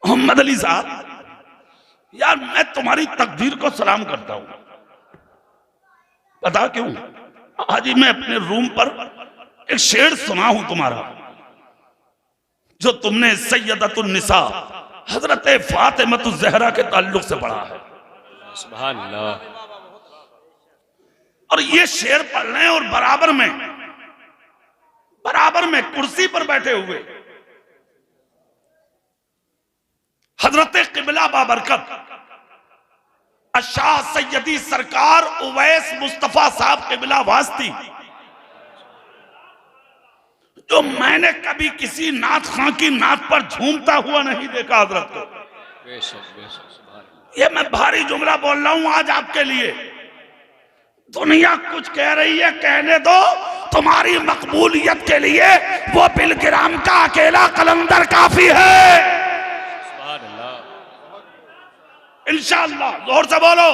मोहम्मद अली साहब, यार मैं तुम्हारी तकदीर को सलाम करता हूं। पता क्यों? आज ही मैं अपने रूम पर एक शेर सुना हूं तुम्हारा, जो तुमने सैयदतुन निसा हजरत फातिमा ज़हरा के ताल्लुक से पढ़ा है। सुभान अल्लाह। और ये शेर पढ़ रहे हैं और बराबर में कुर्सी पर बैठे हुए हजरत क़िबला बाबरकत अशाह सैयदी सरकार उवैस मुस्तफा साहब क़िबला वास्ती, जो मैंने कभी किसी नात खां की नात पर झूमता हुआ नहीं देखा हजरत को। बेशक बेशक सुभान अल्लाह। ये मैं भारी जुमला बोल रहा हूं आज आपके लिए। दुनिया कुछ कह रही है, कहने दो। तुम्हारी मकबूलियत के लिए वो बिलग्राम का अकेला कलंदर काफी है। सुभान अल्लाह। इंशाअल्लाह जोर से बोलो।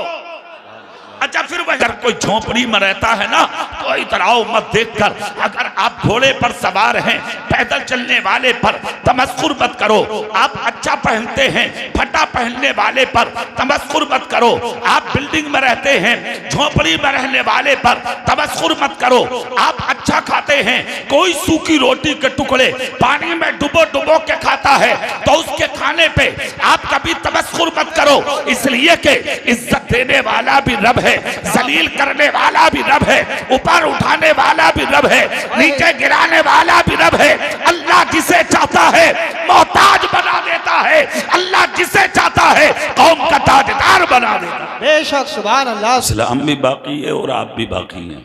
अच्छा, फिर वह अगर कोई झोपड़ी में रहता है ना तो इतराओ मत देखकर। अगर आप घोड़े पर सवार हैं, पैदल चलने वाले पर तमस्कुर मत करो। आप अच्छा पहनते हैं, फटा पहनने वाले पर तमस्कुर मत करो। आप बिल्डिंग में रहते हैं, झोपड़ी में रहने वाले पर तमस्कुर मत करो। आप अच्छा खाते हैं, कोई सूखी रोटी के टुकड़े पानी में डुबो डुबो के खाता है तो उसके खाने पे आप कभी तमस्कुर मत करो, इसलिए कि इज्जत देने वाला भी रब है, जलील करने वाला भी रब है, ऊपर उठाने वाला भी रब है, नीचे गिराने वाला भी रब है। अल्लाह जिसे चाहता है मोहताज बना देता है, अल्लाह जिसे चाहता है कौम का ताजदार बना देता है। बेशक सुभान अल्लाह। इस्लाम भी बाकी है और आप भी बाकी हैं।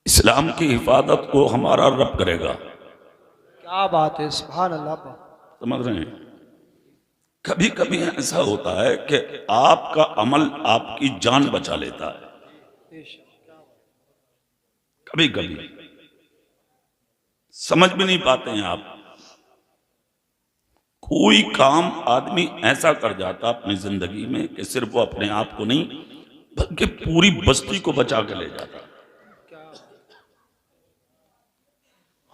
इस्लाम की हिफाजत को हमारा रब करेगा। क्या बात है, सुभान अल्लाह। समझ रहे हैं? कभी कभी ऐसा होता है कि आपका अमल आपकी जान बचा लेता है। कभी कभी समझ भी नहीं पाते हैं आप। कोई काम आदमी ऐसा कर जाता अपनी जिंदगी में कि सिर्फ वो अपने आप को नहीं बल्कि पूरी बस्ती को बचा के ले जाता।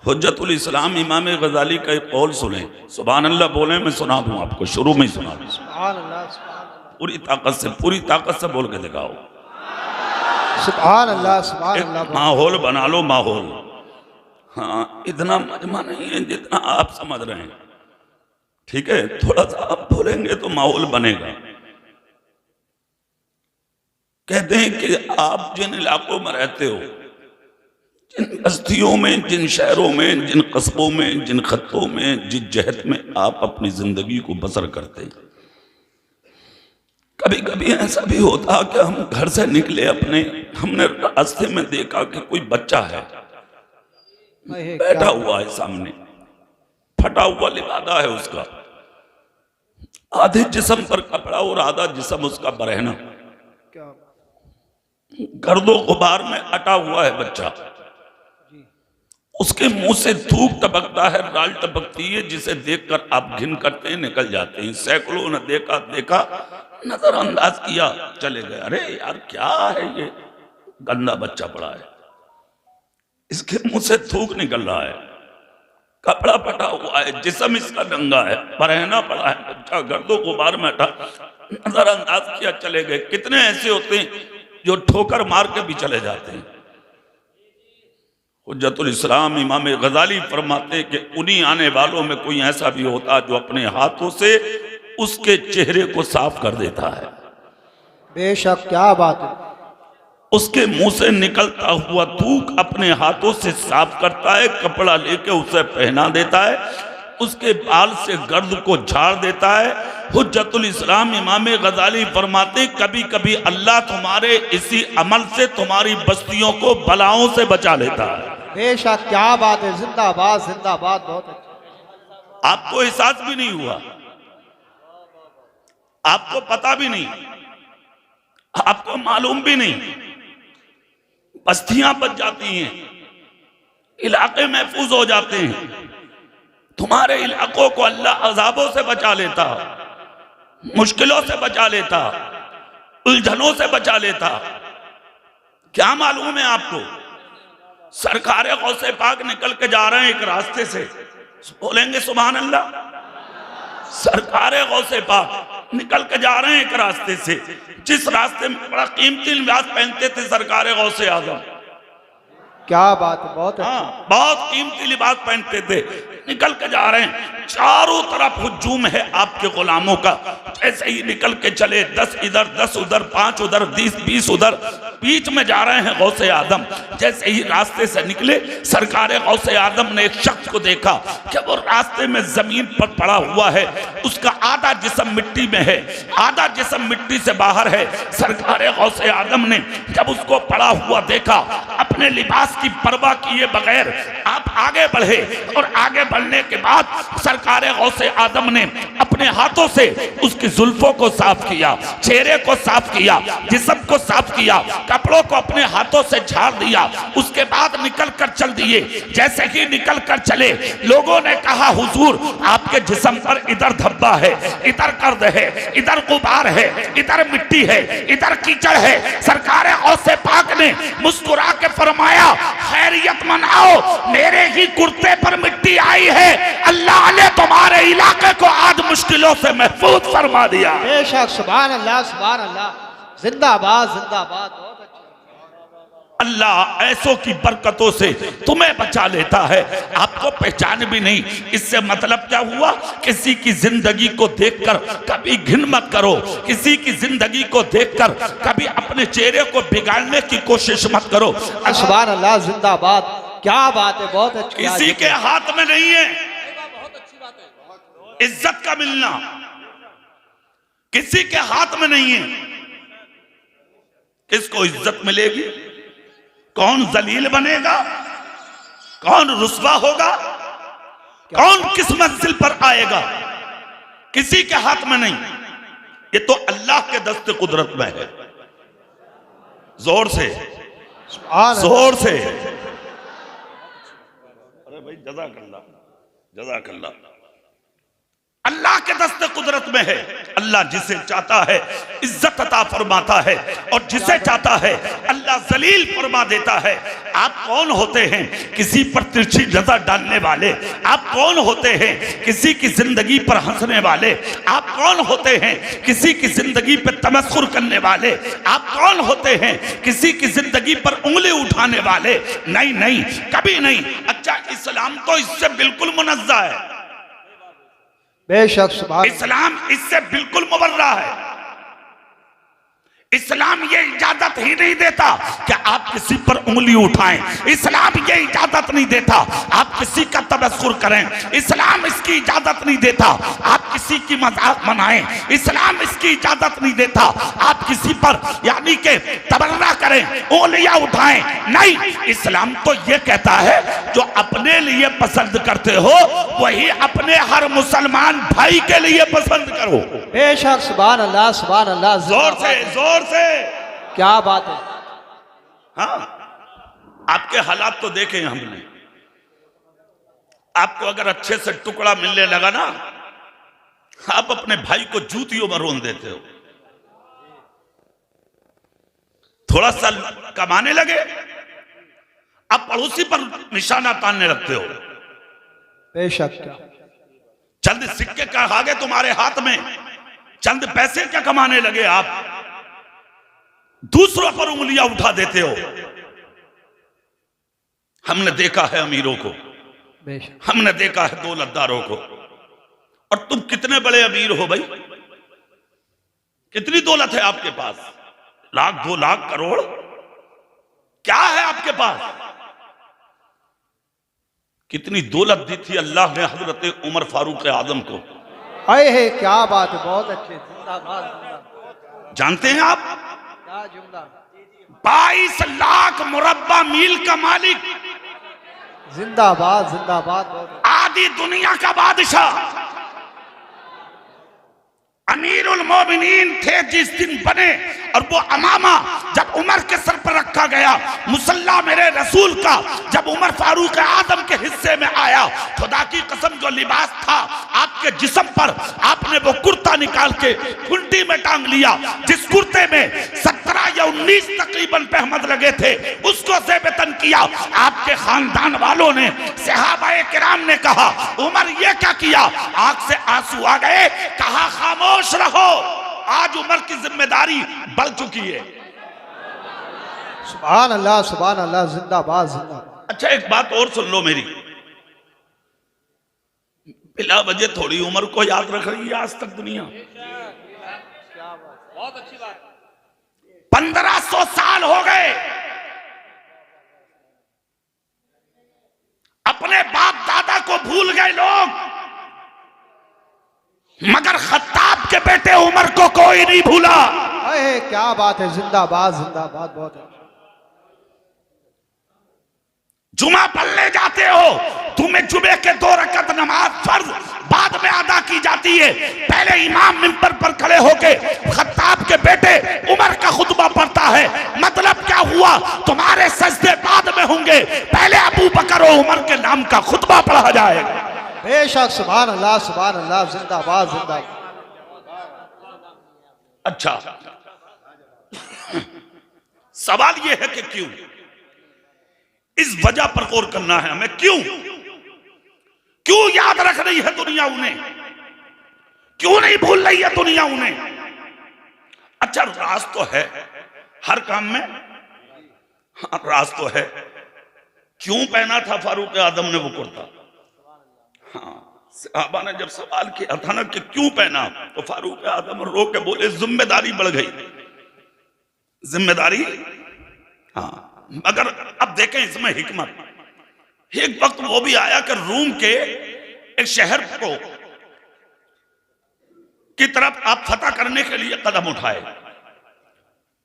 हुज्जतुल इस्लाम इमाम गजाली का एक कौल सुने, सुभान अल्लाह बोले, मैं सुना दूं आपको, शुरू में ही सुना दूं। सुभान अल्लाह, सुभान अल्लाह। पूरी ताकत से बोल के दिखाओ। सुभान अल्लाह, सुभान अल्लाह। माहौल बना लो, माहौल। हाँ, इतना मजमा नहीं है जितना आप समझ रहे हैं, ठीक है? थोड़ा सा आप बोलेंगे तो माहौल बनेगा। कहते हैं कि आप जिन इलाकों में रहते हो, जिन बस्तियों में, जिन शहरों में, जिन कस्बों में, जिन खत्तों में, जिस जहत में आप अपनी जिंदगी को बसर करते हैं, कभी कभी ऐसा भी होता कि हम घर से निकले अपने, हमने रास्ते में देखा कि कोई बच्चा है बैठा हुआ है सामने, फटा हुआ लिबादा है उसका, आधे जिस्म पर कपड़ा और आधा जिस्म उसका बरहना, गर्दो गुबार में अटा हुआ है बच्चा। उसके मुंह से थूक टपकता है, राल टपकती है, जिसे देखकर आप घिन करते हैं, निकल जाते हैं। सैकड़ों ने देखा, नजरअंदाज किया, चले गए। अरे यार क्या है ये, गंदा बच्चा पड़ा है, इसके मुंह से थूक निकल रहा है, कपड़ा फटा हुआ है, जिस्म इसका नंगा है, बरहना पड़ा है, बच्चा गर्दो गुबार में अटा, नजरअंदाज किया, चले गए। कितने ऐसे होते हैं जो ठोकर मार के भी चले जाते हैं। हुज्जतुल इस्लाम इमाम गजाली फरमाते कि उन्हीं आने वालों में कोई ऐसा भी होता जो अपने हाथों से उसके चेहरे को साफ कर देता है। बेशक, क्या बात है। उसके मुंह से निकलता हुआ थूक अपने हाथों से साफ करता है, कपड़ा लेके उसे पहना देता है, उसके बाल से गर्द को झाड़ देता है। हुज्जतुल इस्लाम इमाम गजाली फरमाते कभी कभी अल्लाह तुम्हारे इसी अमल से तुम्हारी बस्तियों को बलाओं से बचा लेता है। बेशक, क्या बात है। जिंदाबाद जिंदाबाद। बहुत अच्छा। आपको एहसास भी नहीं हुआ, आपको पता भी नहीं, आपको मालूम भी नहीं, बस्तियां बच जाती हैं, इलाके महफूज हो जाते हैं, तुम्हारे इलाकों को अल्लाह अजाबों से बचा लेता, मुश्किलों से बचा लेता, उलझनों से बचा लेता। क्या मालूम है आपको? सरकार गौसे पाक निकल के जा रहे हैं एक रास्ते से, बोलेंगे सुभान अल्लाह। सरकार गौसे पाक निकल के जा रहे हैं एक रास्ते से, जिस रास्ते में बड़ा कीमती लिबास पहनते थे सरकार गौसे आजम। क्या बात है, बहुत अच्छा। हाँ, बहुत कीमती लिबास पहनते थे, निकल के जा रहे हैं, चारों तरफ हुजूम है आपके गुलामों का। जैसे ही निकल के चले, 10 इधर 10 उधर, 5 उधर, 20 उधर, बीच में जा रहे हैं गौसे आदम। जैसे ही रास्ते से निकले, सरकार गौसे आदम ने एक शख्स को देखा कि वो रास्ते में जमीन पर पड़ा हुआ है, उसका आधा जिस्म मिट्टी में है, आधा जिस्म मिट्टी से बाहर है। सरकार गौसे आदम ने जब उसको पड़ा हुआ देखा, अपने लिबास की परवाह किए बगैर आप आगे बढ़े, और आगे बढ़ने के बाद सरकार गौसे आदम ने अपने हाथों से उसकी जुल्फों को साफ किया, चेहरे को साफ किया, जिस्म को साफ किया, कपड़ों को अपने हाथों से झाड़ दिया। उसके बाद निकल कर चल दिए। जैसे ही निकल कर चले, लोगों ने कहा हुजूर आपके जिस्म पर इधर धब्बा है, इधर कर्द है, इधर गुबार है, इधर मिट्टी है, इधर कीचड़ है। सरकार गौसे पाक ने मुस्कुरा के फरमाया, खैरियत मनाओ, मेरे ही कुर्ते पर मिट्टी आई है, अल्लाह ने तुम्हारे इलाके को आज मुश्किलों से महफूज फरमा दिया। बेशक, सुभान अल्लाह, सुभान अल्लाह, जिंदाबाद जिंदाबाद, बहुत अच्छा। अल्लाह ऐसों की बरकतों से तुम्हें बचा लेता है, आपको पहचान भी नहीं। इससे मतलब क्या हुआ? किसी की जिंदगी को देखकर कभी घिन मत करो, किसी की जिंदगी को देखकर कभी अपने चेहरे को बिगाड़ने की कोशिश मत करो। सुभान अल्लाह, जिंदाबाद, क्या बात है, बहुत अच्छी। किसी के हाथ में नहीं है इज्जत का मिलना, किसी के हाथ में नहीं है। किसको इज्जत मिलेगी? कौन जलील बनेगा? कौन रुस्वा होगा? कौन किस मंजिल पर आएगा? किसी के हाथ में नहीं, ये तो अल्लाह के दस्ते कुदरत में है। जोर से, जोर से। अरे भाई जज़ाकल्लाह, जज़ाकल्लाह। अल्लाह के दस्ते कुदरत में है। अल्लाह जिसे चाहता है इज्जत अता फरमाता है, और जिसे चाहता है अल्लाह जलील फरमा देता है। आप कौन होते हैं किसी पर तिरछी नजर डालने वाले? आप कौन होते हैं किसी की जिंदगी पर हंसने वाले? आप कौन होते हैं किसी की जिंदगी पर तमस्खुर करने वाले? आप कौन होते हैं किसी की जिंदगी पर उंगली उठाने वाले? नहीं नहीं, कभी नहीं। अच्छा, इस्लाम तो इससे बिल्कुल मुनज़्ज़ह है, बेशक, सुभान। इस्लाम इससे बिल्कुल मुबर्रा है। इस्लाम ये इजाजत ही नहीं देता कि आप किसी पर उंगली उठाएं। इस्लाम ये इजाजत नहीं देता आप किसी का तबस्सुर करें। इस्लाम इसकी इजाजत नहीं देता आप किसी की मजाक मनाएं। इस्लाम इसकी इजाजत नहीं देता आप किसी पर यानी के तबर्रा करें, उंगलियां उठाएं। नहीं, इस्लाम तो ये कहता है जो अपने लिए पसंद करते हो वही अपने हर मुसलमान भाई के लिए पसंद करो। बेशक, सुभान अल्लाह, सुभान अल्लाह। जोर से, जोर से। क्या बात है। हाँ, आपके हालात तो देखे हमने। आपको अगर अच्छे से टुकड़ा मिलने लगा ना, आप अपने भाई को जूतियों में रोन देते हो। थोड़ा सा कमाने लगे, आप पड़ोसी पर निशाना तानने लगते हो। बेशक, चंद सिक्के का आगे तुम्हारे हाथ में, चंद पैसे क्या कमाने लगे, आप दूसरों पर उंगलियां उठा देते हो। हमने देखा है अमीरों को, हमने देखा है दौलतदारों को। और तुम कितने बड़े अमीर हो भाई, कितनी दौलत है आपके पास? लाख, 2 लाख, करोड़, क्या है आपके पास? कितनी दौलत दी थी अल्लाह ने हजरत उमर फारूक आजम को। है, क्या बात है, बहुत अच्छे। जिंदाबाद, जिंदाबाद। जानते हैं आप, क्या जुमला। 22 लाख मुरब्बा मील का मालिक, जिंदाबाद, जिंदाबाद, बहुत। आधी दुनिया का बादशाह, अमीरुल मोमिनीन थे जिस दिन बने और वो अमामा जब उमर के सर पर रखा गया, मुसल्ला मेरे रसूल का जब उमर फारूक आदम के हिस्से में आया, खुदा की कसम जो लिबास था आपके जिस्म पर, आपने वो कुर्ता निकाल के खुंटी में टांग लिया, जिस कुर्ते में 17 या 19 तकरीबन पहमद लगे थे, उसको ज़ेबतन किया। आपके खानदान वालों ने, सहाबाए किराम ने कहा उमर ये क्या किया? आंख से आंसू आ गए, कहा खामोश रहो, आज उमर की जिम्मेदारी बढ़ चुकी है। सुभान अल्लाह, सुभान अल्लाह, जिंदाबाद जिंदाबाद। अच्छा एक बात और सुन लो मेरी, बिला वजह थोड़ी उम्र को याद रख रही है आज तक दुनिया। बहुत अच्छी बात। 1500 साल हो गए, अपने बाप दादा को भूल गए लोग, मगर खत्ताब के बेटे उमर को कोई नहीं भूला। अरे क्या बात है, जिंदाबाद जिंदाबाद, बहुत है। जुमा पढ़ने जाते हो, तुम्हें जुमे के 2 रकात नमाज फर्ज बाद में अदा की जाती है, पहले इमाम मिंबर पर खड़े होके खत्ताब के बेटे उमर का खुतबा पढ़ता है। मतलब क्या हुआ? तुम्हारे सजदे बाद में होंगे, पहले अबू बकर और उमर के नाम का खुतबा पढ़ा जाएगा। बेशक, सुभान अल्लाह, सुभान अल्लाह, जिंदाबाद जिंदाबाद। अच्छा सवाल यह है कि क्यों? इस वजह पर गौर करना है हमें, क्यों याद रख रही है दुनिया उन्हें, क्यों नहीं भूल रही है दुनिया उन्हें? अच्छा राज तो है हर काम में, हाँ राज तो है। क्यों पहना था फारूक आदम ने वो कुर्ता? हाँ सहाबा ने जब सवाल किया था ना कि क्यों पहना, तो फारूक आदम रो के बोले जिम्मेदारी बढ़ गई, जिम्मेदारी। हाँ मगर अब देखें इसमें हिकमत, एक वक्त वो भी आया कि रूम के एक शहर को की तरफ आप फतह करने के लिए कदम उठाए।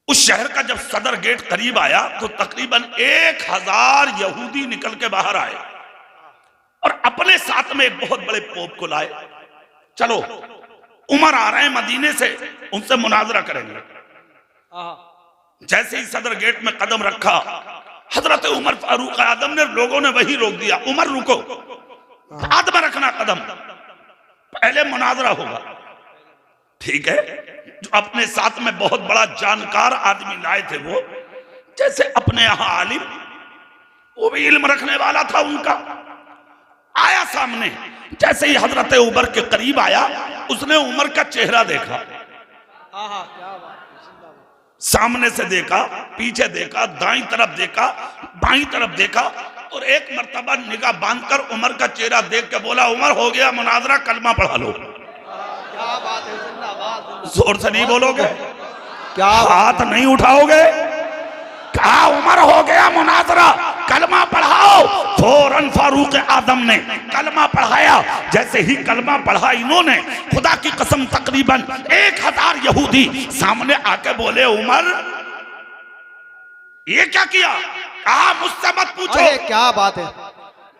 उस शहर का जब सदर गेट करीब आया तो तकरीबन 1000 यहूदी निकल के बाहर आए और अपने साथ में एक बहुत बड़े पोप को लाए। चलो उमर आ रहे हैं मदीने से, उनसे मुनाजरा करेंगे। जैसे ही सदर गेट में कदम रखा, हजरत उमर फारूक आदम ने, लोगों ने वही रोक दिया, उमर रुको, बाद में रखना कदम, पहले मुनाजरा होगा। ठीक है, जो अपने साथ में बहुत बड़ा जानकार आदमी लाए थे, वो जैसे अपने यहां आलिम, वो भी इल्म रखने वाला था उनका, आया सामने। जैसे ही हजरत उमर के करीब आया, उसने उमर का चेहरा देखा, सामने से देखा, पीछे देखा, दाईं तरफ देखा, बाईं तरफ देखा, और एक मर्तबा निगाह बांधकर उमर का चेहरा देख के बोला उमर हो गया मुनाजरा, कलमा पढ़ा लो। क्या बात है, जिंदाबाद। जोर से नहीं बोलोगे, क्या हाथ नहीं उठाओगे? कहा उमर हो गया मुनाजरा, कलमा पढ़ाओ। फौरन फारूक आदम ने कलमा पढ़ाया। जैसे ही कलमा पढ़ा इन्होंने, खुदा की कसम तकरीबन 1000 यहूदी सामने आके बोले उमर ये क्या किया? कहा मुझसे मत पूछो। क्या बात है,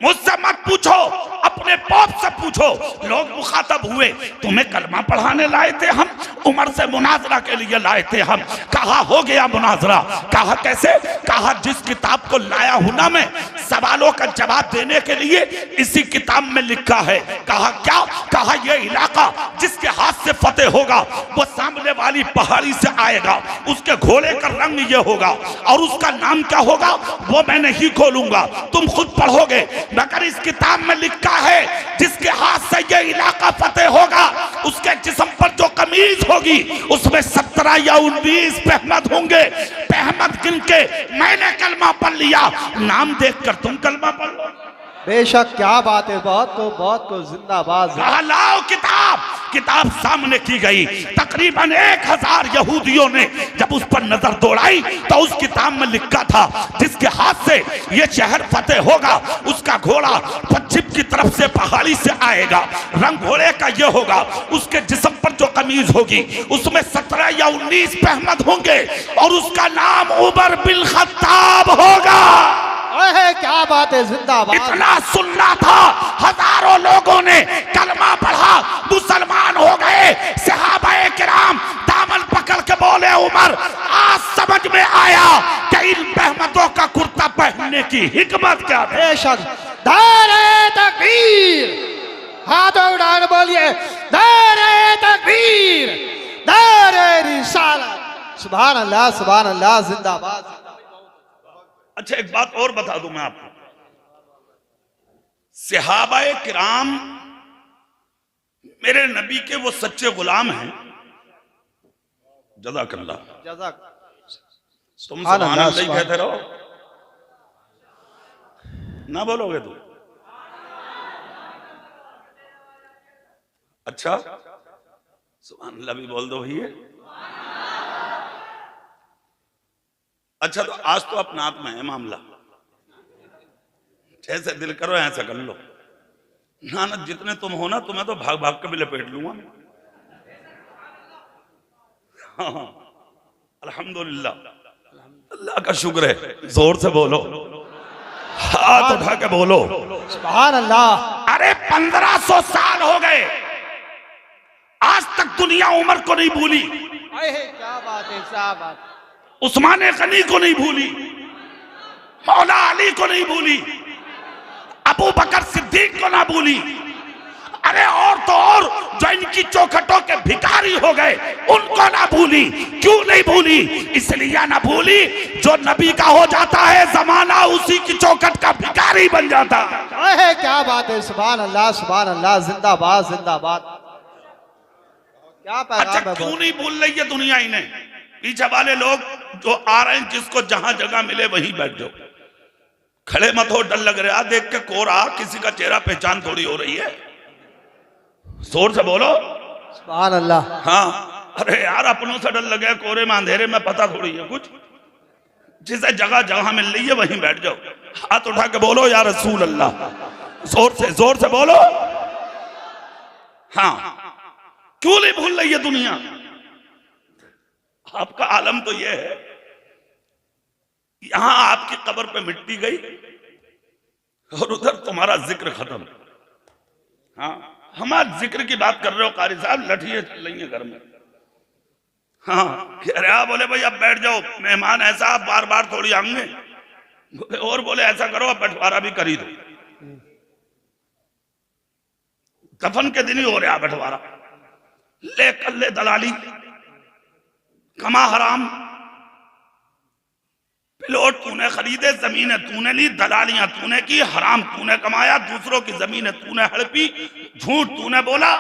मुझसे मत पूछो, अपने पोप से पूछो। लोग मुखातब हुए, तुम्हें कलमा पढ़ाने लाए थे हम, उमर से मुनाजरा के लिए लाए थे हम। कहा हो गया मुनाजरा। कहा कैसे? कहा जिस किताब को लाया हूं ना मैं सवालों का जवाब देने के लिए, इसी किताब में लिखा है। कहा क्या? कहा यह इलाका जिसके हाथ से फतेह होगा वो सामने वाली पहाड़ी से आएगा, उसके घोड़े का रंग ये होगा और उसका नाम क्या होगा वो मैं नहीं खोलूंगा, तुम खुद पढ़ोगे। मगर इस किताब में लिखा है जिसके हाथ से ये इलाका फतेह होगा, उसके जिस्म पर जो कमीज होगी उसमें 17 या 19 पहमद होंगे। पहमद गिन के मैंने कलमा पढ़ लिया, नाम देखकर तुम कलमा पढ़ लो। बेशक, क्या बात है, बहुत को जिंदाबाद। लाओ किताब। किताब सामने की गई। तकरीबन 1000 यहूदियों ने जब उस पर नजर दौड़ाई तो उस किताब में लिखा था जिसके हाथ से ये शहर फतेह होगा उसका घोड़ा पश्चिम की तरफ से पहाड़ी से आएगा, रंग घोड़े का ये होगा, उसके जिस्म पर जो कमीज होगी उसमें 17 या 19 पहमद होंगे और उसका नाम उमर बिन खत्ताब होगा। क्या बात है, जिंदाबाद। इतना सुनना था, हजारों लोगों ने कलमा पढ़ा, मुसलमान हो गए। सहाबाए किराम दामन पकड़ के बोले उमर की हिकमत क्या थी। बेशक नारे तकबीर, हाथों उठाकर बोलिए नारे तकबीर, नारे रिसालत। सुभान अल्लाह, जिंदाबाद। अच्छा एक बात और बता दूं मैं आपको, सहाबाए किराम मेरे नबी के वो सच्चे गुलाम हैं। जज़ाकल्लाह। जज़ाक। तुम सुभान सुभान अल्लाह, अल्लाह ही कहते रहो, ना बोलोगे तुम? अच्छा सुभान अल्लाह भी बोल दो भैया। अच्छा तो आज तो अपना हाथ में है मामला, जैसे दिल करो ऐसा कर लो। ना ना जितने तुम हो ना, तुम्हें तो भाग भाग के भी लपेट लूंगा मैं। हाँ, अल्हम्दुलिल्लाह, अल्लाह का शुक्र है। जोर से बोलो, हाथ उठा के बोलो सुभान अल्लाह। अरे 1500 साल हो गए, आज तक दुनिया उमर को नहीं भूली, क्या बात है, क्या बात। उस्मान गनी को नहीं भूली, मौला अली को नहीं भूली, अबू बकर सिद्दीक को ना भूली। अरे और तो और जो इनकी चौखटों के भिखारी हो गए उनको ना भूली। क्यों नहीं भूली? इसलिए ना भूली जो नबी का हो जाता है जमाना उसी की चौखट का भिखारी बन जाता है। क्या बात है, सुभान अल्लाह, जिंदाबाद जिंदाबाद। क्या पैगाम अच्छा है। क्यों नहीं भूल रही है दुनिया इन्हें? पीछे वाले लोग जो आ रहे हैं, जिसको जहां जगह मिले वहीं बैठ जाओ, खड़े मत हो, डर लग रहा देख के। कोरा किसी का चेहरा पहचान थोड़ी हो रही है, जोर से बोलो सुभान अल्लाह। हाँ अरे यार अपनों से डर लगे, कोरे में अंधेरे में पता थोड़ी है कुछ। जिसे जगह जगह मिल रही है वहीं बैठ जाओ, हाथ उठा के बोलो या रसूल अल्लाह, जोर से बोलो। हाँ क्यों नहीं भूल रही है दुनिया? आपका आलम तो यह है, यहां आपकी कब्र पे मिट्टी गई और उधर तुम्हारा जिक्र खत्म। हाँ हमारे जिक्र की बात कर रहे हो कारी साहब, लठियां चल रही हैं घर में। हाँ अरे आप बोले भाई अब बैठ जाओ, मेहमान ऐसा आप बार बार थोड़ी आएंगे। बोले और बोले ऐसा करो अब बंटवारा भी करी दो। दफन के दिन ही हो रहा बंटवारा, ले कर ले दलाली, कमा हराम, प्लॉट तूने खरीदे, जमीनें तूने ली, दलालियां तूने की, हराम तूने कमाया, दूसरों की जमीनें तूने हड़पी, झूठ तूने बोला,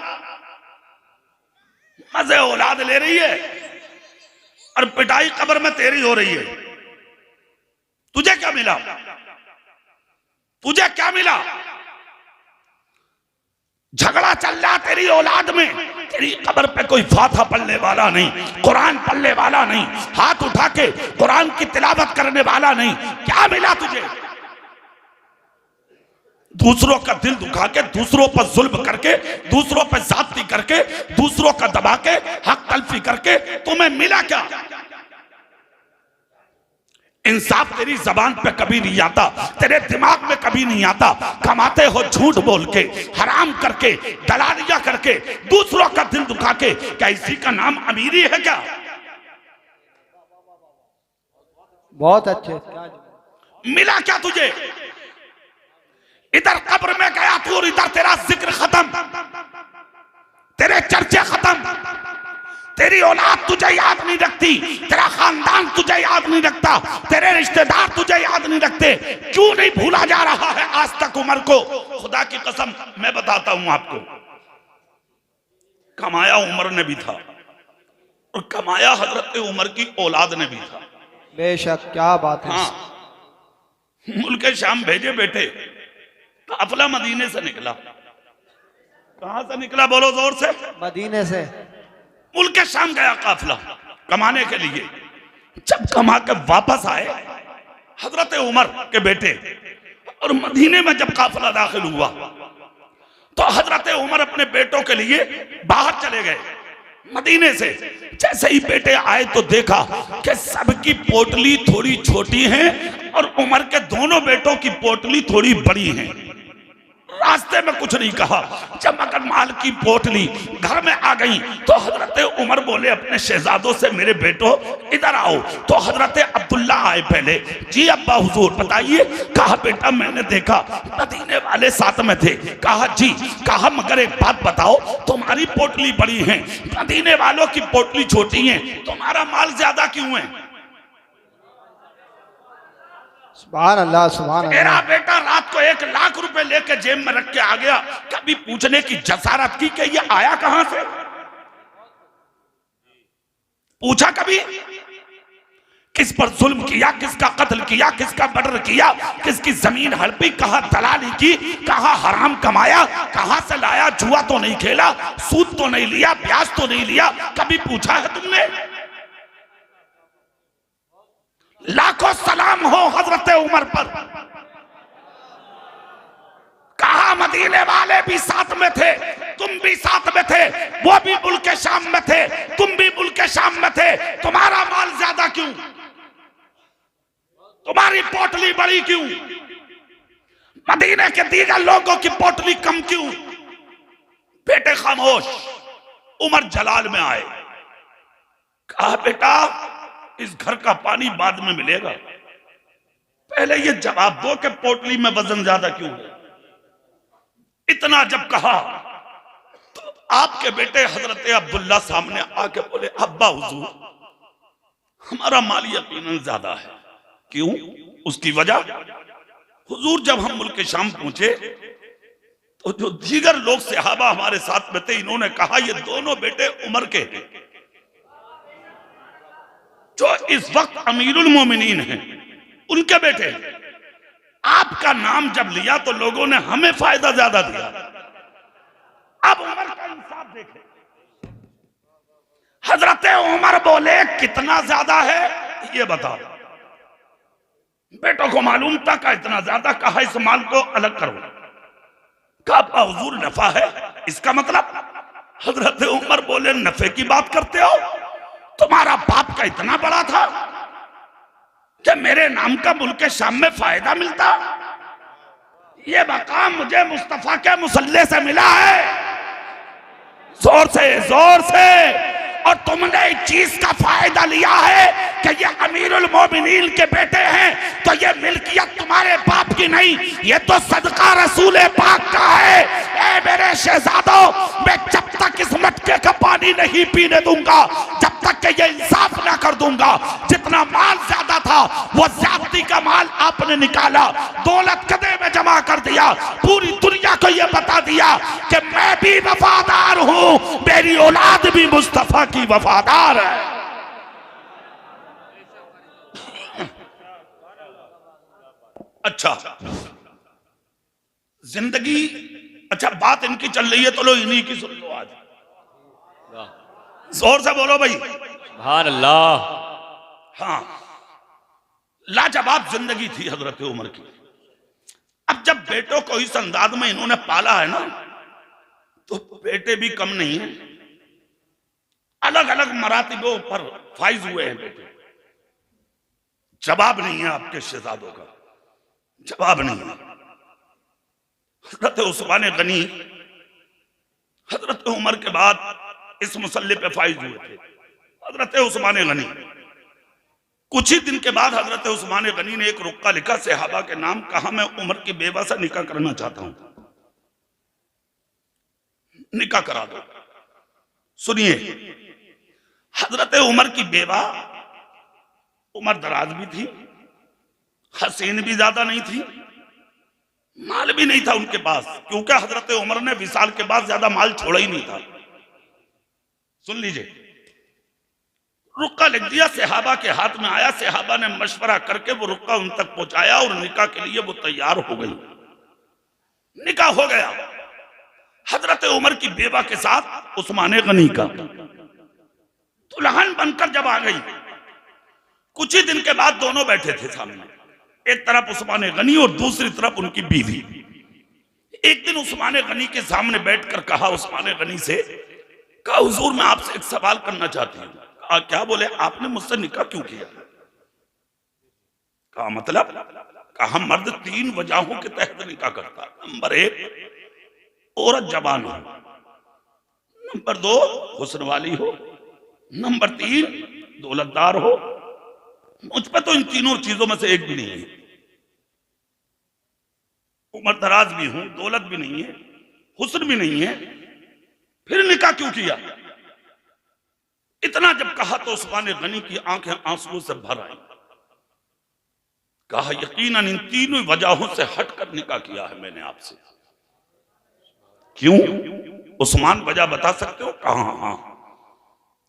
मजे औलाद ले रही है और पिटाई कब्र में तेरी हो रही है। तुझे क्या मिला? तुझे क्या मिला? झगड़ा चल रहा तेरी औलाद में, तेरी कब्र पे कोई फाथा पढ़ने वाला नहीं, कुरान पढ़ने वाला नहीं, हाथ उठा के कुरान की तिलावत करने वाला नहीं। क्या मिला तुझे? दूसरों का दिल दुखा के, दूसरों पर जुल्म करके, दूसरों पर जाती करके, दूसरों का दबा के, हक तलफी करके तुम्हें मिला क्या? इंसाफ तेरी जबान पे कभी नहीं आता, तेरे दिमाग में कभी नहीं आता। कमाते हो झूठ बोल के, हराम करके, दलालियां करके, दूसरों का दिल दुखा के। क्या इसी का नाम अमीरी है क्या? बहुत अच्छे। मिला क्या तुझे? इधर कब्र में गया तू और इधर तेरा जिक्र खत्म, तेरे चर्चे खत्म, तेरी औलाद तुझे याद नहीं रखती, तेरा खानदान तुझे याद नहीं रखता, तेरे रिश्तेदार तुझे याद नहीं रखते। क्यों नहीं भूला जा रहा है आज तक उमर को? खुदा की कसम मैं बताता हूं आपको, कमाया उमर ने भी था और कमाया हजरत उमर की औलाद ने भी था। बेशक, क्या बात है। हाँ मुल्क शाम भेजे बेटे, काफिला मदीने से निकला। कहां से निकला बोलो जोर से? मदीने से। मुल्क शाम गया काफिला कमाने के लिए। जब कमा के वापस आए हजरत उमर के बेटे, और मदीने में जब काफिला दाखिल हुआ तो हजरत उमर अपने बेटों के लिए बाहर चले गए मदीने से। जैसे ही बेटे आए तो देखा कि सबकी पोटली थोड़ी छोटी है और उमर के दोनों बेटों की पोटली थोड़ी बड़ी है। रास्ते में कुछ नहीं कहा। जब मगर माल की पोटली घर में आ गई तो हजरत उमर बोले अपने शहजादों से, मेरे बेटो इधर आओ। तो हजरत अब्दुल्ला आए पहले। जी अब्बा हुजूर बताइए। कहा बेटा मैंने देखा मदीने वाले साथ में थे। कहा जी। कहा मगर एक बात बताओ, तुम्हारी पोटली बड़ी है, मदीने वालों की पोटली छोटी है, तुम्हारा माल ज्यादा क्यों है? सुभान अल्लाह सुभान मेरा अल्लाह। बेटा रात को 1 लाख रुपए लेके जेब में रख के आ गया। कभी पूछने की जसारत की कि ये आया कहां से? पूछा कभी? किस पर जुल्म किया, किसका कत्ल किया, किसका मर्डर किया, किसकी जमीन हड़पी, कहां दलाली की, कहां हराम कमाया, कहां से लाया? जुआ तो नहीं खेला, सूद तो नहीं लिया, ब्याज तो नहीं लिया, कभी पूछा है तुमने? लाखों सलाम हो हजरत उमर पर। कहा मदीने वाले भी साथ में थे, तुम भी साथ में थे, वो भी मुल्क शाम में थे, तुम भी मुल्क शाम में थे, तुम्हारा माल ज्यादा क्यों? तुम्हारी पोटली बड़ी क्यों? मदीने के दीगर लोगों की पोटली कम क्यों? बेटे खामोश। उमर जलाल में आए। कहा बेटा इस घर का पानी बाद में मिलेगा, पहले ये जवाब दो कि पोटली में वजन ज्यादा क्यों है? इतना जब कहा तो आपके बेटे हजरत अब्दुल्ला सामने आके बोले, अब्बा हुजूर हमारा माल यकीनन ज्यादा है। क्यों? उसकी वजह? हुजूर जब हम मुल्क शाम पहुंचे तो जो दीगर लोग सहाबा हमारे साथ में थे, इन्होंने कहा ये दोनों बेटे उमर के हैं, जो इस वक्त अमीरुल मोमिनीन हैं, उनके बेटे हैं। आपका नाम जब लिया तो लोगों ने हमें फायदा ज्यादा दिया। अब उमर का इंसाफ देखें। हजरत उमर बोले कितना ज्यादा है ये बताओ। बेटों को मालूम था का इतना ज्यादा? कहा इस माल को अलग करो। कहा हुजूर नफा है, इसका मतलब? हजरत उमर बोले नफे की बात करते हो? तुम्हारा बाप का इतना बड़ा था कि मेरे नाम का मुल्क शाम में फायदा मिलता? ये मकाम मुझे मुस्तफा के मुसल्ले से मिला है, जोर से जोर से। और तुमने इस चीज का फायदा लिया है कि ये अमीरुल मोमिनीन के बेटे हैं, तो ये मिल्कियत तुम्हारे बाप की नहीं, ये तो सदका रसूल पाक का है। ए मेरे शहजादों, मैं जब तक इस मटके का पानी नहीं पीने दूंगा, जब तक कि ये इंसाफ ना कर दूंगा। जितना माल ज्यादा था वो ज्यादती का माल आपने निकाला, दौलत कदे में जमा कर दिया, पूरी दुनिया को ये बता दिया कि मैं भी वफादार हूं, मेरी औलाद भी मुस्तफा की वफादार है। अच्छा जिंदगी, अच्छा बात इनकी चल रही है तो लो इन्हीं की सुन लो। आज जोर से बोलो भाई सुभान अल्लाह। हाँ, लाजवाब जिंदगी थी हजरत उमर की। अब जब बेटों को इस अंदाज में इन्होंने पाला है ना, तो बेटे भी कम नहीं है, अलग अलग मरातिबों पर फाइज हुए हैं बेटे। जवाब नहीं है आपके शहजादों का, जवाब नहीं है। हजरत उस्मान गनी हजरत उमर के बाद इस मुसल्ले पे फाइज हुए थे। हजरत उस्मान गनी, कुछ ही दिन के बाद हजरत उस्मान गनी ने एक रुक्का लिखा सहाबा के नाम। कहा मैं उमर की बेवा से निकाह करना चाहता हूं, निकाह करा दो। सुनिए, हजरत उमर की बेवा उमर दराज भी थी, हसीन भी ज्यादा नहीं थी, माल भी नहीं था उनके पास, क्योंकि हजरत उमर ने विसाल के बाद ज्यादा माल छोड़ा ही नहीं था। सुन लीजिए, रुक्का लिख दिया, सहाबा के हाथ में आया, सहाबा ने मशवरा करके वो रुक्का उन तक पहुंचाया और निकाह के लिए वो तैयार हो गई। निकाह हो गया हजरत उमर की बेवा के साथ उस्मान गनी का। दुल्हन बनकर जब आ गई, कुछ ही दिन के बाद दोनों बैठे थे सामने, एक तरफ उस्मान गनी और दूसरी तरफ उनकी बीवी। एक दिन उस्मान गनी के सामने बैठकर कहा उस्मान गनी से, कहा हुजूर मैं आपसे एक सवाल करना चाहती हूँ। कहा क्या? बोले आपने मुझसे निकाह क्यों किया? कहा मतलब? कहा मर्द 3 वजहों के तहत निकाह करता। नंबर 1, औरत जवान हो, नंबर 2 हुस्न वाली हो, नंबर 3 दौलतदार हो। मुझ पे तो इन तीनों चीजों में से एक भी नहीं है। उम्र दराज भी हूं, दौलत भी नहीं है, हुस्न भी नहीं है, फिर निकाह क्यों किया? इतना जब कहा तो उस्मान गनी की आंखें आंसुओं से भर आई। कहा यकीनन इन तीनों वजहों से हटकर निकाह किया है मैंने आपसे। क्यों? उस्मान वजह बता सकते हो? कहा हाँ।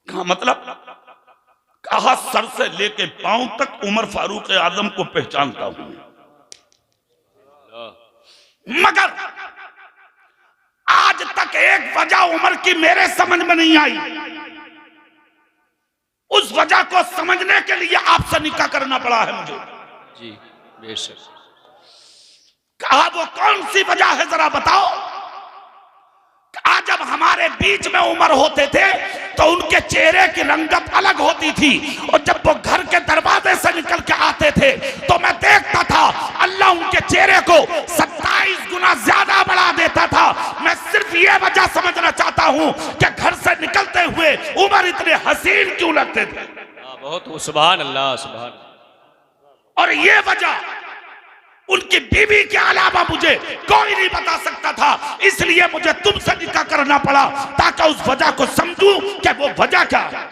कहा मतलब? कहा सर से लेके पांव तक उमर फारूक आजम को पहचानता हूं, मगर आज तक एक वजह उमर की मेरे समझ में नहीं आई। उस वजह को समझने के लिए आपसे निकाह करना पड़ा है मुझे। जी बेशक। कहा वो कौन सी वजह है जरा बताओ। आज जब हमारे बीच में उमर होते थे तो उनके चेहरे की रंगत अलग होती थी, और जब वो घर के दरवाजे से निकल के आते थे तो मैं देखता था अल्लाह उनके चेहरे को 27 गुना ज्यादा बढ़ा देता था। मैं सिर्फ ये वजह समझना चाहता हूं कि घर से निकलते हुए उमर इतने हसीन क्यों लगते थे। बहुत सुभान अल्लाह, सुभान। और ये वजह उनकी बीवी के अलावा मुझे कोई नहीं बता सकता था, इसलिए मुझे तुमसे निकाह करना पड़ा ताकि उस वजह को समझूं कि वो वजह क्या है।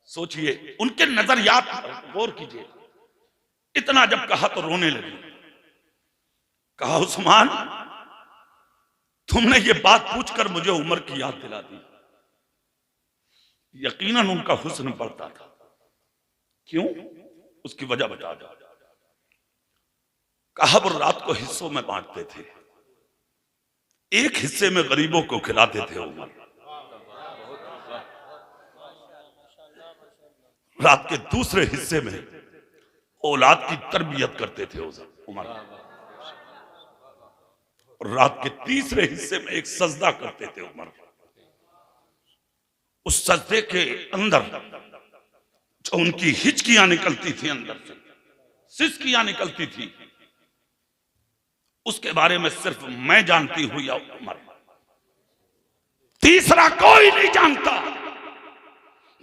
सोचिए, उनके नजरियात गौर कीजिए। इतना जब कहा तो रोने लगी। कहा उस्मान तुमने ये बात पूछकर मुझे उमर की याद दिला दी। यकीनन उनका हुस्न बढ़ता था। क्यों? उसकी वजह बता दो। कहा वो रात को हिस्सों में बांटते थे, एक हिस्से में गरीबों को खिलाते थे उमर, रात के दूसरे हिस्से में औलाद की तरबियत करते थे उमर, और रात के तीसरे हिस्से में एक सजदा करते थे उमर। उस सजदे के अंदर जो उनकी हिचकियां निकलती थी, अंदर से सिसकियां निकलती थी, उसके बारे में सिर्फ मैं जानती हूं या उमर, तीसरा कोई नहीं जानता।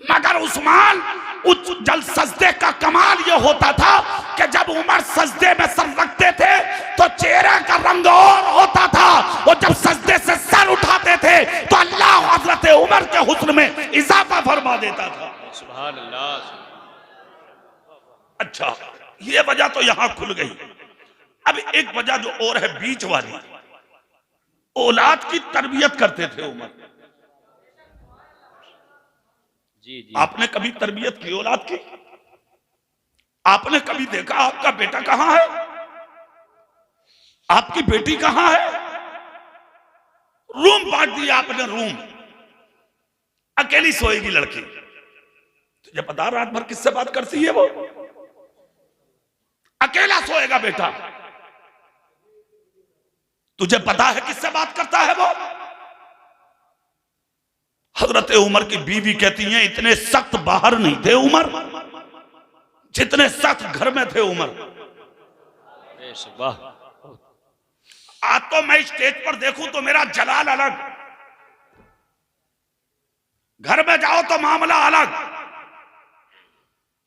मगर उस्मान उस जल सजदे का कमाल यह होता था कि जब उमर सजदे में सर रखते थे तो चेहरे का रंग और होता था, और जब सजदे से सर उठाते थे तो अल्लाह हजरत उमर के हुस्न में इजाफा फरमा देता था। सुभान अल्लाह। अच्छा, ये वजह तो यहां खुल गई। अब एक वजह जो और है बीच वाली, औलाद की तरबियत करते थे उमर। जी जी। आपने कभी तरबियत की औलाद की? आपने कभी देखा आपका बेटा कहां है, आपकी बेटी कहां है? रूम बांट दिया आपने, रूम, अकेली सोएगी लड़की। तुझे पता रात भर किससे बात करती है वो? अकेला सोएगा बेटा। तुझे पता है किससे बात करता है वो? हजरत उमर की बीवी कहती हैं इतने सख्त बाहर नहीं थे उमर जितने सख्त घर में थे उमर। आज तो मैं स्टेज पर देखूं तो मेरा जलाल अलग, घर में जाओ तो मामला अलग,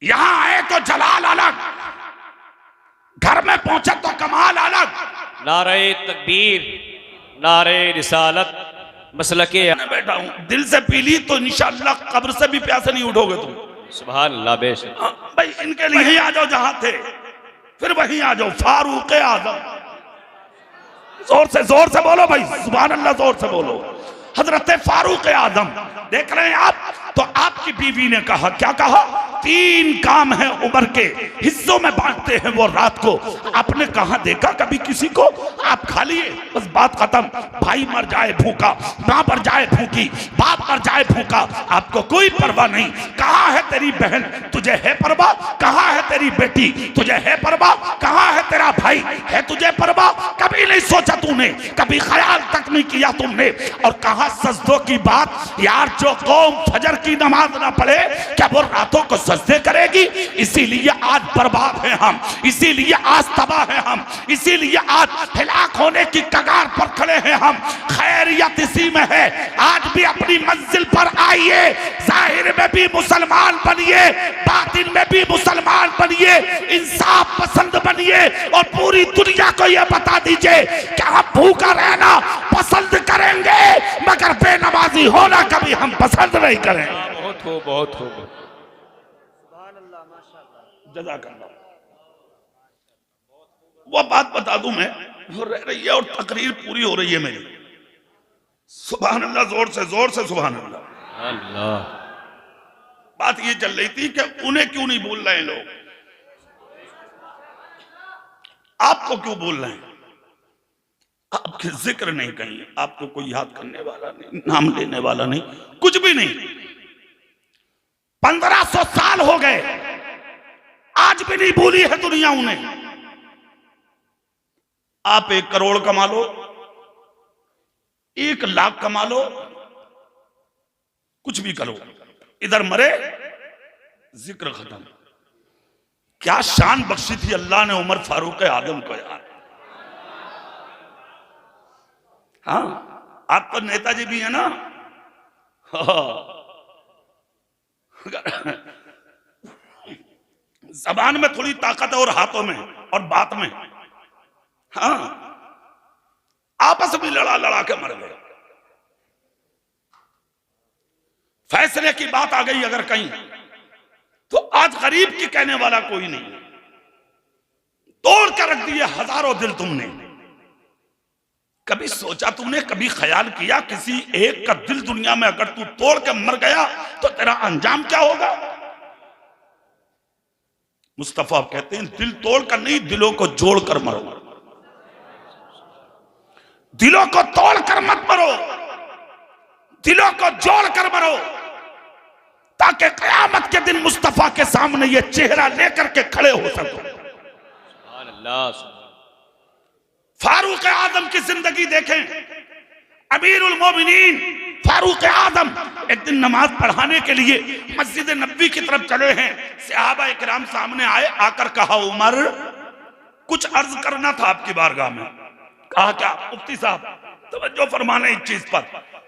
यहां आए तो जलाल अलग, घर में पहुंचे तो कमाल अलग। नारे तकबीर, नारे रिसालत, मसलके। मैं बैठा हूं, दिल से पी ली तो इंशाअल्लाह कब्र से भी प्यासे नहीं उठोगे तुम। सुभान अल्लाह। बेशक भाई इनके लिए वहीं आ जाओ जहां थे, फिर वहीं आ जाओ। फारूक आजम, जोर से बोलो भाई, सुभान अल्लाह, जोर से बोलो। हजरत फारूक आजम देख रहे हैं आप, तो आपकी बीवी ने कहा, क्या कहा? 3 काम है उमर के, हिस्सों में बांटते हैं वो रात को। आपने कहा देखा कभी किसी को? आप खा लिए, बस बात खत्म। भाई मर जाए भूखा, मां पर जाए भूखी, बाप पर जाए भूखा, आपको कोई परवाह नहीं। कहाँ है तेरी बहन? तुझे है परवाह, कहाँ है तेरी बेटी, तुझे है परवाह, कहाँ है तेरा भाई, है तुझे परवाह, कभी नहीं सोचा तूने, कभी ख्याल तक नहीं किया तुमने। और कहाँ सजदों की बात, यार जो कौम फजर की नमाज ना पढ़े क्या वो रातों को सजदे करेगी? इसीलिए आज बर्बाद है हम, इसीलिए आज तबाह है हम, इसीलिए आज हिलाक होने की कगार पर खड़े हैं हम। खैरियत इसी में है, आज भी अपनी मंजिल पर आइए, जाहिर में भी मुसलमान बनिए, बातिन में भी मुसलमान बनिए, इंसाफ पसंद बनिए और पूरी दुनिया को यह बता दीजिए कि हम भूखा रहना पसंद करेंगे मगर बेनमाजी होना कभी हम पसंद नहीं करेंगे। बहुत हो, बहुत हो। जज़ाकल्लाह। वो बात बता दूं मैं, वो रह रही है और तकरीर पूरी हो रही है मेरी। सुभान अल्लाह, जोर से सुभान अल्लाह। अल्लाह। बात ये चल रही थी कि उन्हें क्यों नहीं बोल रहे हैं लोग, आपको क्यों बोल रहे हैं? आपके जिक्र नहीं कहीं, आपको कोई याद करने वाला नहीं, नाम लेने वाला नहीं, कुछ भी नहीं। 1500 साल हो गए, आज भी नहीं भूली है दुनिया उन्हें। आप 1 करोड़ कमा लो, 1 लाख कमा लो, कुछ भी करो, इधर मरे जिक्र खत्म। क्या शान बख्शी थी अल्लाह ने उमर फारूक आजम को यार। हाँ, आप तो नेताजी भी है ना। जबान में थोड़ी ताकत है और हाथों में और बात में, हाँ, आपस में लड़ा के मर गए। फैसले की बात आ गई अगर कहीं तो आज गरीब की कहने वाला कोई नहीं। तोड़ कर रख दिए हजारों दिल तुमने। कभी सोचा तुमने, कभी ख्याल किया किसी एक का दिल दुनिया में अगर तू तोड़ के मर गया तो तेरा अंजाम क्या होगा? मुस्तफा कहते हैं दिल तोड़ कर नहीं, दिलों को जोड़ कर मरो। दिलों को तोड़ कर मत मरो, दिलों को जोड़ कर मरो, ताकि क़यामत के दिन मुस्तफा के सामने ये चेहरा लेकर के खड़े हो सको। फारूक आजम की जिंदगी देखें, अमीरुल मोमिनीन फारूक आजम एक दिन नमाज पढ़ाने के लिए मस्जिद नबी की तरफ चले हैं। सहाबा इकराम सामने आए, आकर कहा उमर कुछ अर्ज करना था आपकी बारगाह में। कहा क्या? मुफ्ती साहब तवज्जो फरमाना इस चीज पर,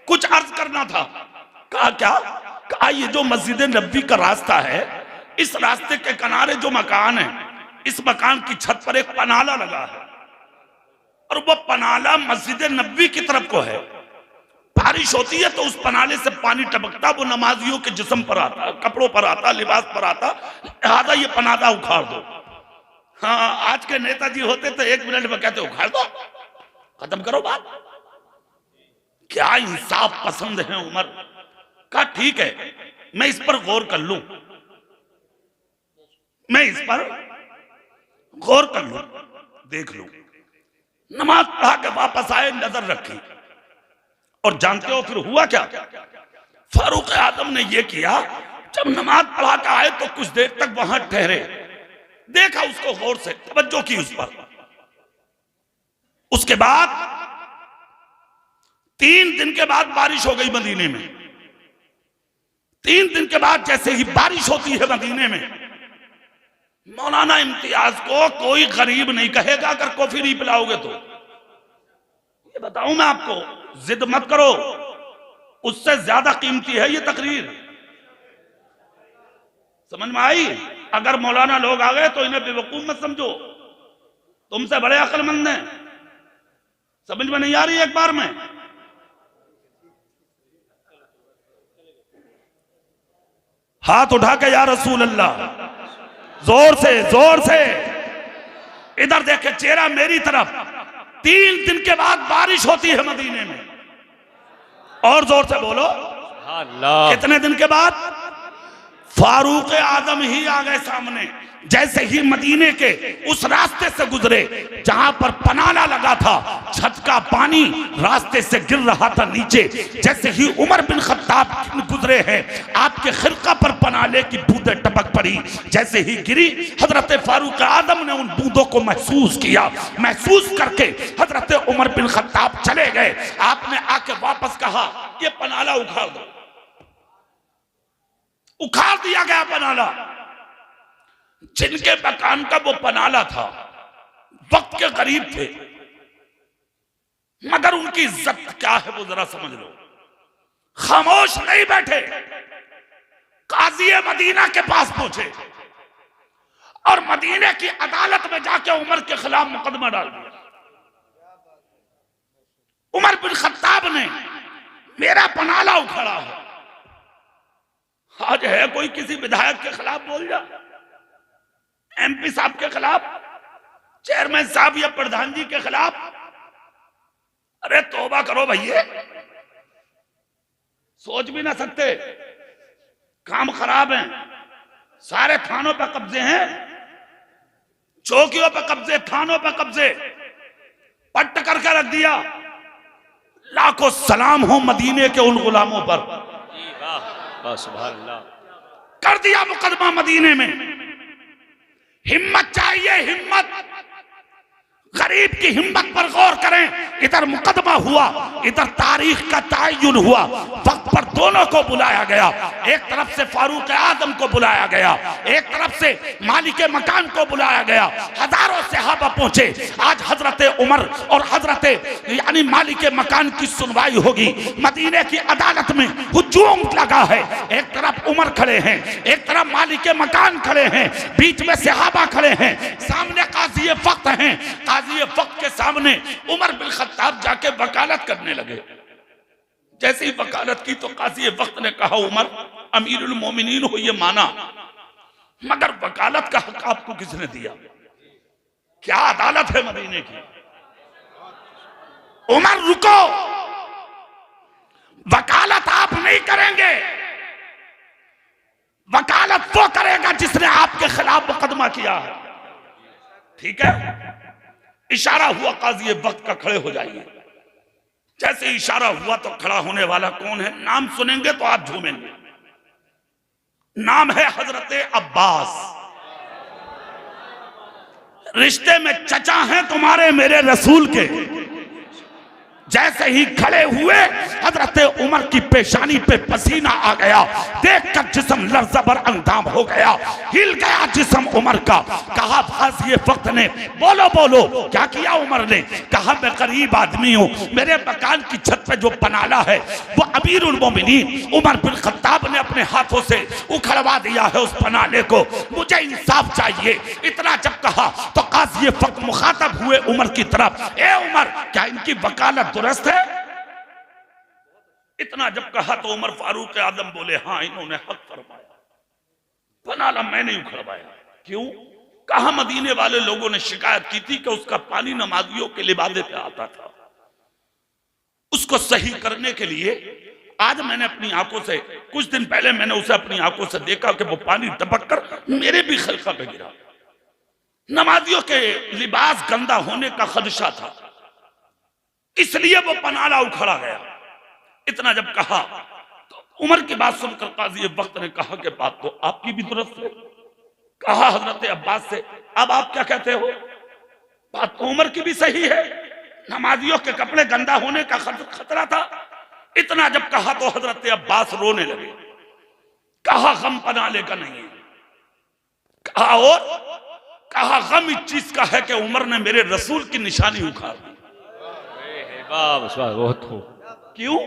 कुछ अर्ज करना था। कहा क्या? कहा ये जो मस्जिद नबी का रास्ता है, इस रास्ते के किनारे जो मकान है, इस मकान की छत पर एक पनाला लगा है और वो पनाला मस्जिद नबी की तरफ को है। बारिश होती है तो उस पनाले से पानी टपकता, वो नमाजियों के जिस्म पर आता, कपड़ों पर आता, लिबास पर आता, लिहाजा ये पनाला उखाड़ दो। हाँ, आज के नेताजी होते तो 1 मिनट में कहते उखाड़ दो, खत्म करो बात। क्या इंसाफ पसंद है उमर का? ठीक है, मैं इस पर गौर कर लूं, मैं इस पर गौर कर लूं, देख लूं। नमाज पढ़ा के वापस आए, नजर रखी और जानते हो फिर हुआ क्या? फारूक आजम ने यह किया, जब नमाज पढ़ा के आए तो कुछ देर तक वहां ठहरे, देखा उसको गौर से, तवज्जो की उस पर। उसके बाद 3 दिन के बाद बारिश हो गई मदीने में। 3 दिन के बाद जैसे ही बारिश होती है मदीने में, मौलाना इम्तियाज को कोई गरीब नहीं कहेगा अगर कॉफी नहीं पिलाओगे तो। ये बताऊं मैं आपको, जिद मत करो, उससे ज्यादा कीमती है ये तकरीर। समझ में आई? अगर मौलाना लोग आ गए तो इन्हें बेवकूफ मत समझो, तुमसे बड़े अक्लमंद हैं। समझ में नहीं आ रही एक बार में? हाथ उठा के या रसूल अल्लाह, जोर से जोर से। इधर देखे चेहरा मेरी तरफ। 3 दिन के बाद बारिश होती है मदीने में, और जोर से बोलो अल्लाह। कितने दिन के बाद? फारूक आजम ही आ गए सामने। जैसे ही मदीने के उस रास्ते से गुजरे जहां पर पनाला लगा था, छत का पानी रास्ते से गिर रहा था नीचे। जैसे ही उमर बिन खत्ताब गुजरे हैं, आपके खिरका पर पनाले की बूंदें टपक पड़ी। जैसे ही गिरी, हजरत फारूक आदम ने उन बूंदों को महसूस किया। महसूस करके हजरत उमर बिन खत्ताब चले गए। आपने आके वापस कहा, ये पनाला उखाड़ दो। उखाड़ दिया गया पनाला। जिनके मकान का वो पनाला था, वक्त के करीब थे, मगर उनकी इज्जत क्या है वो जरा समझ लो। खामोश नहीं बैठे, काजी मदीना के पास पहुंचे और मदीने की अदालत में जाके उमर के खिलाफ मुकदमा डाल दिया। उमर बिन खत्ताब ने मेरा पनाला उखाड़ा है। आज है कोई किसी विधायक के खिलाफ बोल जा, एमपी साहब के खिलाफ, चेयरमैन साहब या प्रधान जी के खिलाफ? अरे तौबा करो भैया, सोच भी ना सकते। काम खराब है, सारे थानों पर कब्जे हैं, चौकियों पर कब्जे, थानों पर कब्जे, पट्ट करके रख दिया। लाखों सलाम हो मदीने के उन गुलामों पर। सुभान अल्लाह। कर दिया मुकदमा मदीने में। हिम्मत चाहिए, हिम्मत। गरीब की हिम्मत पर गौर करें। इधर मुकदमा हुआ, इधर तारीख का तयन हुआ। वक्त पर दोनों को बुलाया गया। एक तरफ से फारूक आदम को बुलाया गया, एक तरफ से मालिक मकान को बुलाया गया। हजारों सहाबा पहुंचे। आज हजरत उमर और हजरत यानी मालिक मकान की सुनवाई होगी। मदीने की अदालत में हुजूम लगा है। एक तरफ उमर खड़े हैं, एक तरफ मालिक मकान खड़े हैं, बीच में सहाबा खड़े हैं, सामने काजी वक्त हैं। काजी वक्त के सामने उमर बिन खत्ताब जाके वकालत करने लगे। जैसे ही वकालत की तो काजी वक्त ने कहा, उमर अमीरुल मोमिनीन हो, ये माना, मगर वकालत का हक आपको किसने दिया? क्या अदालत है मदीने की? उमर रुको, वकालत आप नहीं करेंगे। वकालत वो करेगा जिसने आपके खिलाफ मुकदमा किया है। ठीक है? इशारा हुआ काजी वक्त का, खड़े हो जाइए। जैसे इशारा हुआ तो खड़ा होने वाला कौन है? नाम सुनेंगे तो आप झूमेंगे। नाम है हजरत अब्बास। रिश्ते में चचा हैं तुम्हारे मेरे रसूल के। जैसे ही खड़े हुए, हजरत उमर की पेशानी पे पसीना आ गया। देखकर जिस्म लर्ज़बर अंदाम हो गया, हिल गया जिस्म उमर का। कहा ये वक्त ने, बोलो बोलो, क्या किया उमर ने? कहा मैं गरीब आदमी हूं, मेरे मकान की छत पे जो पनाला है वो अमीरुल मोमिनीन उमर बिन खत्ताब ने अपने हाथों से उखड़वा दिया है उस पनाले को। मुझे इंसाफ चाहिए। इतना जब कहा तो काजी वक्त मुखातब हुए उमर की तरफ, ए उमर, क्या इनकी वकालत दुरुस्त है? इतना जब कहा तो उमर फारूक आदम बोले, हाँ इन्होंने हक फरमाया, पनाला मैं नहीं उखड़वाया। क्यों? कहा मदीने वाले लोगों ने शिकायत की थी कि उसका पानी नमाजियों के लिबादे पे आता था। उसको सही करने के लिए आज मैंने अपनी आंखों से, कुछ दिन पहले मैंने उसे अपनी आंखों से देखा कि वो पानी टपक कर मेरे भी खलका पे गिरा। नमाजियों के लिबास गंदा होने का खदशा था, इसलिए वो पनाला उखड़ा गया। इतना जब कहा तो उमर की बात सुनकर काजी वक्त ने कहा कि बात तो आपकी भी दुरुस्त है। कहा हजरत अब्बास से, अब आप क्या कहते हो? बात तो उमर की भी सही है, नमाजियों के कपड़े गंदा होने का खतरा था। इतना जब कहा तो हजरत अब्बास रोने लगे। कहा गम पनाले का नहीं है। कहा और कहा गम इस चीज का है कि उमर ने मेरे रसूल की निशानी उखाड़ दी। क्यों?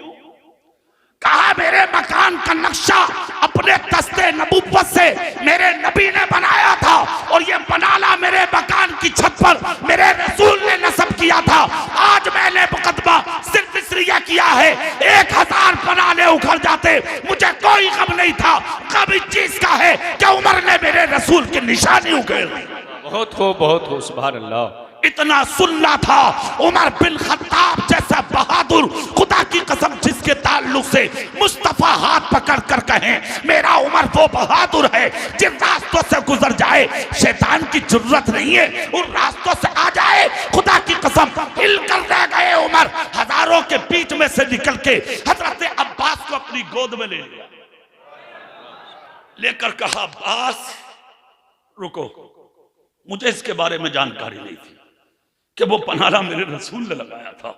कहा मेरे मकान का नक्शा अपने दस्ते नबुव्वत से मेरे नबी ने बनाया था और ये पनाला मेरे मकान की छत पर मेरे रसूल ने नस्ब किया था। आज मैंने मुकदमा सिर्फ इसलिए किया है, 1000 पनाले उखड़ जाते, मुझे कोई गम नहीं था। गम इस चीज का है कि उमर ने मेरे रसूल की निशानी उखेड़ दी। बहुत हो, सुभान अल्लाह। इतना सुनना था। उमर बिन खत्ताब जैसा बहादुर, खुदा की कसम जिसके ताल्लुक से मुस्तफा हाथ पकड़ कर कहें मेरा उमर वो बहादुर है जिन रास्तों से गुजर जाए, शैतान की जरूरत नहीं है, उन रास्तों से आ जाए। खुदा की कसम हिल कर रह गए उमर, हजारों के बीच में से निकल के हजरत अब्बास को अपनी गोद में ले लिया, लेकर कहा अब्बास रुको, मुझे इसके बारे में जानकारी नहीं थी कि वो पनारा मेरे रसूल ने लगाया था,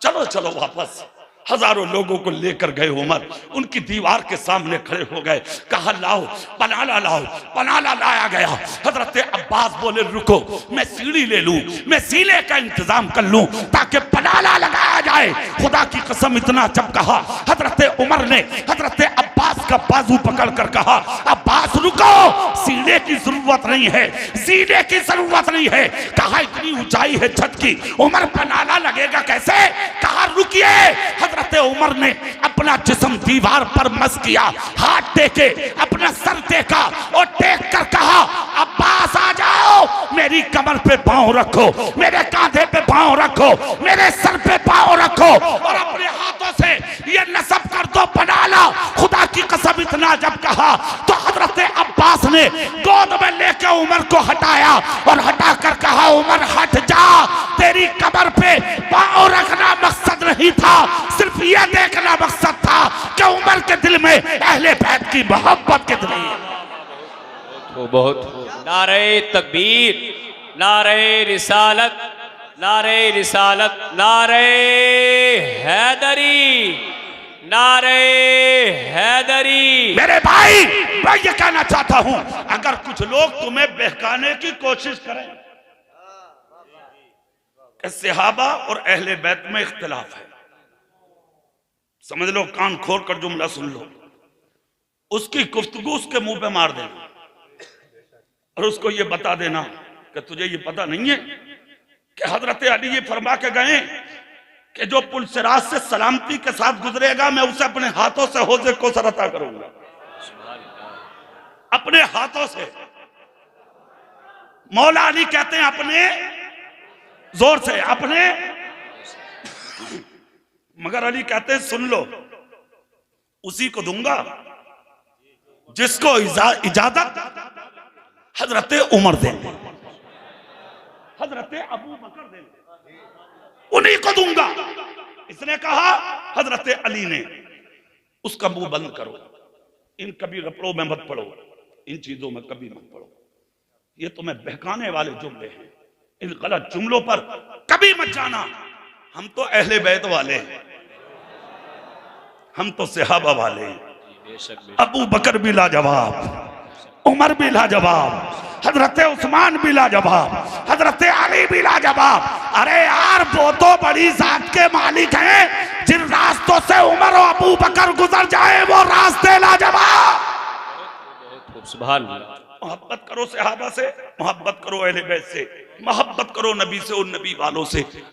चलो चलो वापस। हजारों लोगों को लेकर गए उमर, उनकी दीवार के सामने खड़े हो गए, कहा लाओ पनाला लाओ। पनाला लाया गया। हजरत अब्बास बोले रुको, मैं सीढ़ी ले लूं, मैं सीले का इंतजाम कर लूं ताकि पनाला लगाया जाए। खुदा की कसम इतना जब कहा, हजरत उमर ने हजरत अब्बास का बाजू पकड़ कर कहा अब्बास रुको, सीने की जरूरत नहीं है, सीने की जरूरत नहीं है। कहा इतनी ऊंचाई है छत की, उमर पनाला लगेगा कैसे? कहा रुकिए। हजरत उमर ने अपना जिस्म दीवार पर मस किया, हाथ टेके, अपना सर टेका और टेक कर कहा अब्बास आ जाओ, मेरी कमर पे पांव रखो, मेरे कांधे पे पांव रखो, मेरे सर पे पांव रखो और अपने हाथों से ये नस्ब कर दो पनाला। खुदा की कसम इतना जब कहा तो हजरत अब्बास ने गोद में लेकर उमर को हटाया और हटा कर कहा उमर हट जा, तेरी कमर पे पांव रखना मकसद नहीं था, सिर्फ यह देखना मकसद था कि उमर के दिल में अहले बैत की मोहब्बत कितनी है। बहुत हो। नारे तकबीर, नारे रिसालत, नारे रिसालत, नारे हैदरी, नारे हैदरी। मेरे भाई मैं ये कहना चाहता हूं, अगर कुछ लोग तुम्हें बहकाने की कोशिश करें कि सहाबा और अहले बैत में इख्तिलाफ है, समझ लो, कान खोल कर जुमला सुन लो, उसकी गुफ्तगू उसके मुंह पे मार देना और उसको ये बता देना कि तुझे ये पता नहीं है कि हजरत अली ये फरमा के गए कि जो पुलसिरात से सलामती के साथ गुजरेगा मैं उसे अपने हाथों से हौज़े को सरता करूंगा, अपने हाथों से। मौला अली कहते हैं अपने जोर से, अपने, मगर अली कहते हैं सुन लो, उसी को दूंगा जिसको इजाजत हजरत उमर देंगे, हजरत अबू बकर देंगे, उन्हीं को दूंगा। इसने कहा हजरत अली ने, उसका मुंह बंद करो, इन कभी रपड़ों में मत पड़ो, इन चीजों में कभी मत पड़ो, ये तुम्हें बहकाने वाले जुमले हैं, इन गलत जुमलों पर कभी मत जाना। हम तो अहले बैत वाले हैं, हम तो सहाबा वाले हैं। अबू बकर भी लाजवाब, उमर भी लाजवाब, हजरत उस्मान भी लाजवाब, हजरत अली भी लाजवाब। अरे यार वो तो बड़ी जात के मालिक हैं, जिन रास्तों से उमर और अबू बकर गुजर जाए वो रास्ते लाजवाब। सुभान अल्लाह। मोहब्बत करो सहाबा से, मोहब्बत करो अहले बैत से, मोहब्बत करो नबी से, उन नबी वालों से।